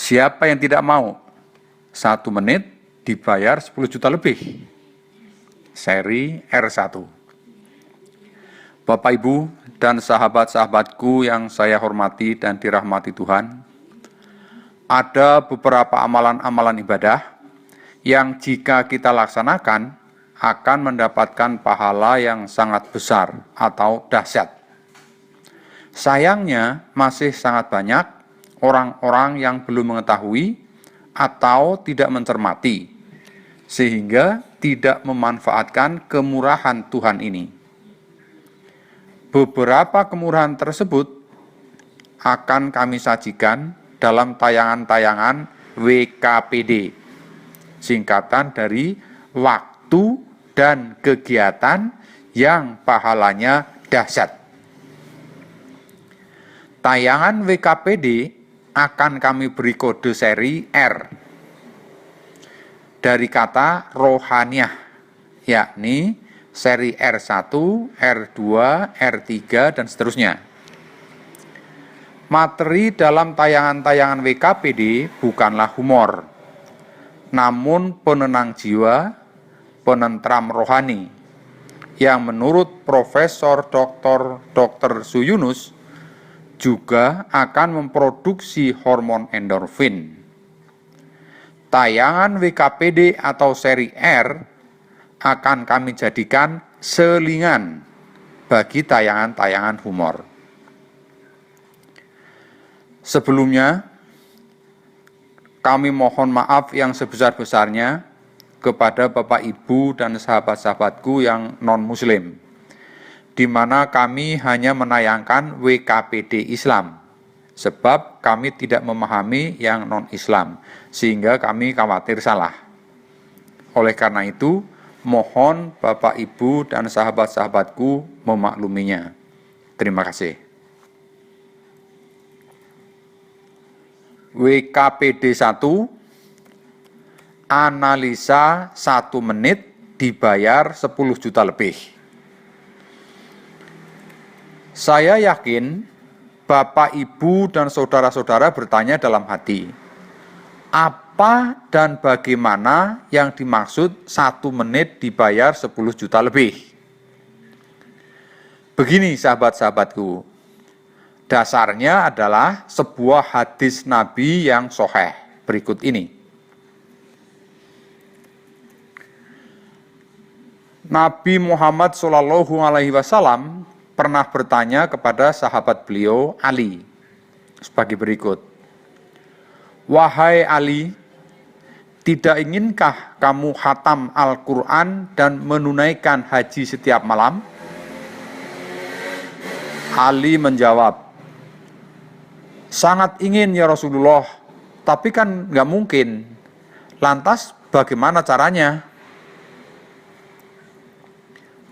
Siapa yang tidak mau? 1 menit dibayar 10 juta lebih. Seri R1. Bapak, Ibu, dan sahabat-sahabatku yang saya hormati dan dirahmati Tuhan, ada beberapa amalan-amalan ibadah yang jika kita laksanakan akan mendapatkan pahala yang sangat besar atau dahsyat. Sayangnya masih sangat banyak orang-orang yang belum mengetahui atau tidak mencermati, sehingga tidak memanfaatkan kemurahan Tuhan ini. Beberapa kemurahan tersebut akan kami sajikan dalam tayangan-tayangan WKPD, singkatan dari waktu dan kegiatan yang pahalanya dahsyat. Tayangan WKPD akan kami beri kode seri R dari kata rohaniah, yakni seri R1, R2, R3, dan seterusnya. Materi dalam tayangan-tayangan WKPD bukanlah humor, namun penenang jiwa, penentram rohani, yang menurut Profesor Dr. Suyunus juga akan memproduksi hormon endorfin. Tayangan WKPD atau seri R akan kami jadikan selingan bagi tayangan-tayangan humor. Sebelumnya, kami mohon maaf yang sebesar-besarnya kepada Bapak, Ibu, dan sahabat-sahabatku yang non-Muslim, di mana kami hanya menayangkan WKPD Islam, sebab kami tidak memahami yang non-Islam, sehingga kami khawatir salah. Oleh karena itu, mohon Bapak, Ibu, dan sahabat-sahabatku memakluminya. Terima kasih. WKPD 1, analisa 1 menit dibayar 10 juta lebih. Saya yakin Bapak, Ibu, dan saudara-saudara bertanya dalam hati, apa dan bagaimana yang dimaksud 1 menit dibayar 10 juta lebih? Begini sahabat-sahabatku, dasarnya adalah sebuah hadis Nabi yang sahih berikut ini. Nabi Muhammad SAW pernah bertanya kepada sahabat beliau Ali sebagai berikut. Wahai Ali, tidak inginkah kamu khatam Al-Quran dan menunaikan haji setiap malam? Ali menjawab, sangat ingin ya Rasulullah, tapi kan nggak mungkin. Lantas bagaimana caranya?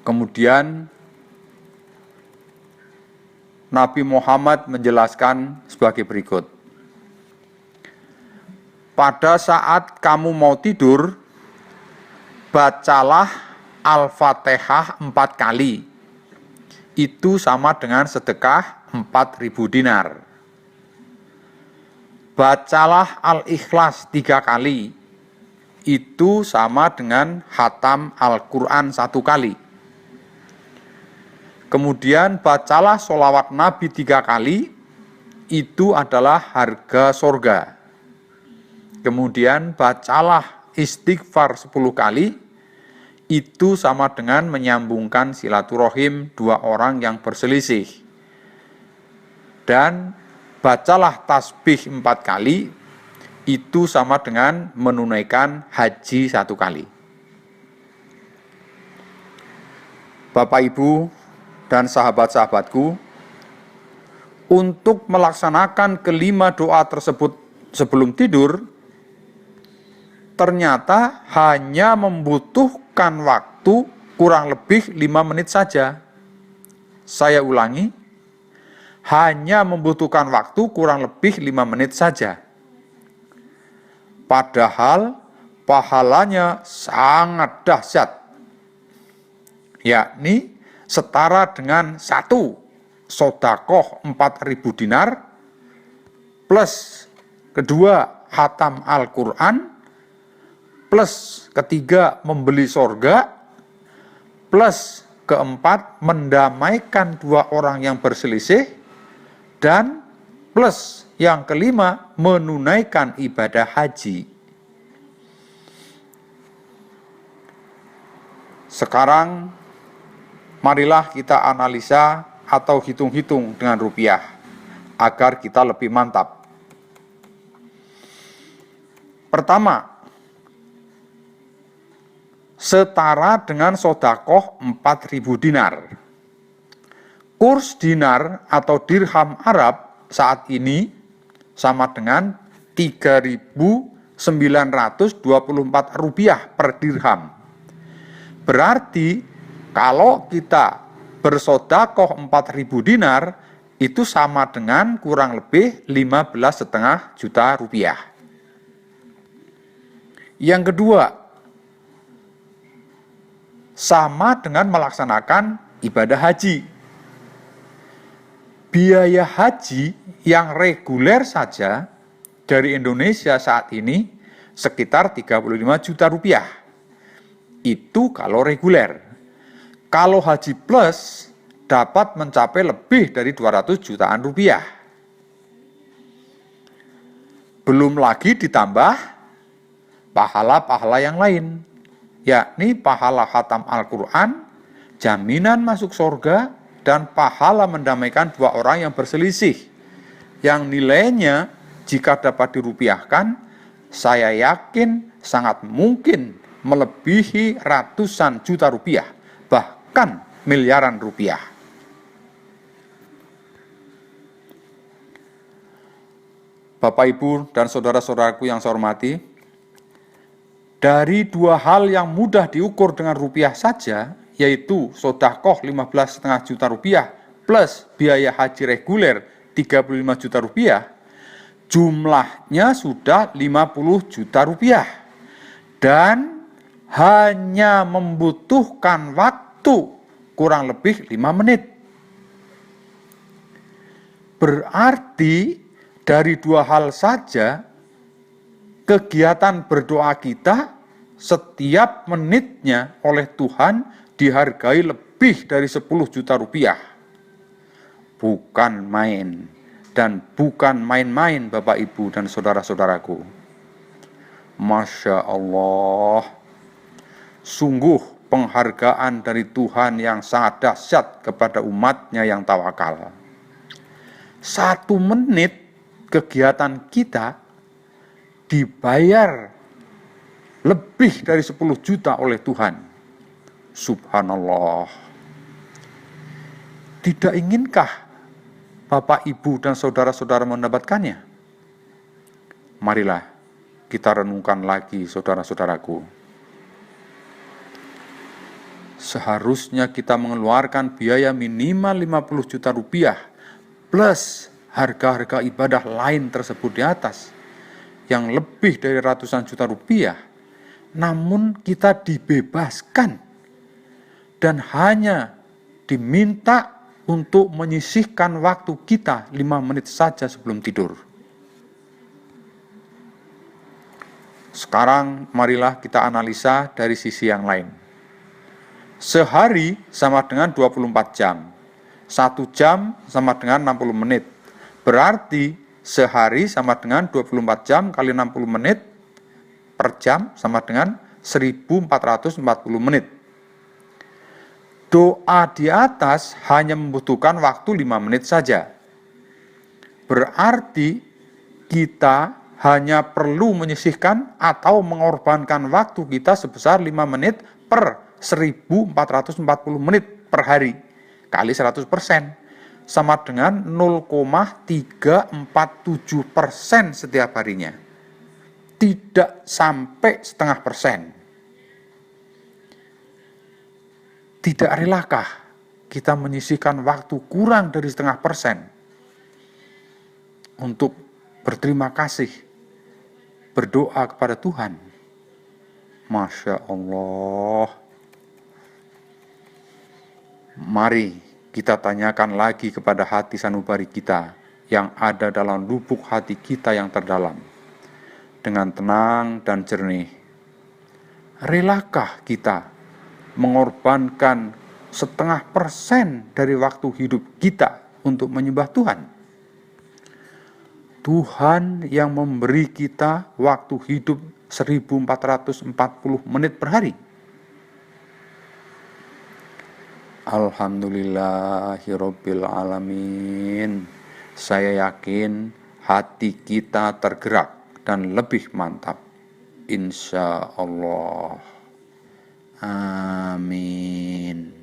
Kemudian Nabi Muhammad menjelaskan sebagai berikut. Pada saat kamu mau tidur, bacalah Al-Fatihah 4 kali. Itu sama dengan sedekah 4.000 dinar. Bacalah Al-Ikhlas 3 kali. Itu sama dengan khatam Al-Quran 1 kali. Kemudian bacalah sholawat Nabi 3 kali. Itu adalah harga sorga. Kemudian bacalah istighfar 10 kali, itu sama dengan menyambungkan silaturahim 2 orang yang berselisih. Dan bacalah tasbih 4 kali, itu sama dengan menunaikan haji 1 kali. Bapak, Ibu, dan sahabat-sahabatku, untuk melaksanakan kelima doa tersebut sebelum tidur, ternyata hanya membutuhkan waktu kurang lebih 5 menit saja. Saya ulangi, hanya membutuhkan waktu kurang lebih 5 menit saja. Padahal pahalanya sangat dahsyat, yakni setara dengan 1 sedekah 4.000 dinar, plus kedua khatam Al-Quran, plus ketiga membeli sorga, plus keempat mendamaikan dua orang yang berselisih, dan plus yang kelima menunaikan ibadah haji. Sekarang marilah kita analisa atau hitung-hitung dengan rupiah agar kita lebih mantap. Pertama, setara dengan sodakoh 4.000 dinar. Kurs dinar atau dirham Arab saat ini sama dengan 3.924 rupiah per dirham. Berarti kalau kita bersodakoh 4.000 dinar, itu sama dengan kurang lebih 15,5 juta rupiah. Yang kedua, sama dengan melaksanakan ibadah haji. Biaya haji yang reguler saja dari Indonesia saat ini sekitar 35 juta rupiah. Itu kalau reguler. Kalau haji plus dapat mencapai lebih dari 200 jutaan rupiah. Belum lagi ditambah pahala-pahala yang lain, yakni pahala khatam Al-Quran, jaminan masuk surga, dan pahala mendamaikan dua orang yang berselisih, yang nilainya jika dapat dirupiahkan, saya yakin sangat mungkin melebihi ratusan juta rupiah, bahkan miliaran rupiah. Bapak, Ibu, dan saudara-saudaraku yang saya hormati, dari dua hal yang mudah diukur dengan rupiah saja, yaitu sodakoh 15,5 juta rupiah plus biaya haji reguler 35 juta rupiah, jumlahnya sudah 50 juta rupiah. Dan hanya membutuhkan waktu kurang lebih 5 menit. Berarti dari dua hal saja, kegiatan berdoa kita setiap menitnya oleh Tuhan dihargai lebih dari 10 juta rupiah. Bukan main, dan bukan main-main Bapak, Ibu, dan saudara-saudaraku. Masya Allah, sungguh penghargaan dari Tuhan yang sangat dahsyat kepada umatnya yang tawakal. 1 menit kegiatan kita dibayar lebih dari 10 juta oleh Tuhan. Subhanallah. Tidak inginkah Bapak, Ibu, dan saudara-saudara mendapatkannya? Marilah kita renungkan lagi, saudara-saudaraku. Seharusnya kita mengeluarkan biaya minimal 50 juta rupiah plus harga-harga ibadah lain tersebut di atas yang lebih dari ratusan juta rupiah, namun kita dibebaskan dan hanya diminta untuk menyisihkan waktu kita 5 menit saja sebelum tidur. Sekarang marilah kita analisa dari sisi yang lain. Sehari sama dengan 24 jam. 1 jam sama dengan 60 menit. Berarti sehari sama dengan 24 jam kali 60 menit per jam sama dengan 1440 menit. Doa di atas hanya membutuhkan waktu 5 menit saja. Berarti kita hanya perlu menyisihkan atau mengorbankan waktu kita sebesar 5 menit per 1440 menit per hari kali 100%, sama dengan 0,347% setiap harinya. Tidak sampai setengah persen. Tidak relakah kita menyisihkan waktu kurang dari setengah persen untuk berterima kasih, berdoa kepada Tuhan? Masya Allah. Mari kita tanyakan lagi kepada hati sanubari kita yang ada dalam lubuk hati kita yang terdalam. dengan tenang dan jernih. Relakah kita mengorbankan 0,5% dari waktu hidup kita untuk menyembah Tuhan? Tuhan yang memberi kita waktu hidup 1440 menit per hari. Alhamdulillahirabbil alamin. Saya yakin hati kita tergerak dan lebih mantap. Insya Allah. Amin.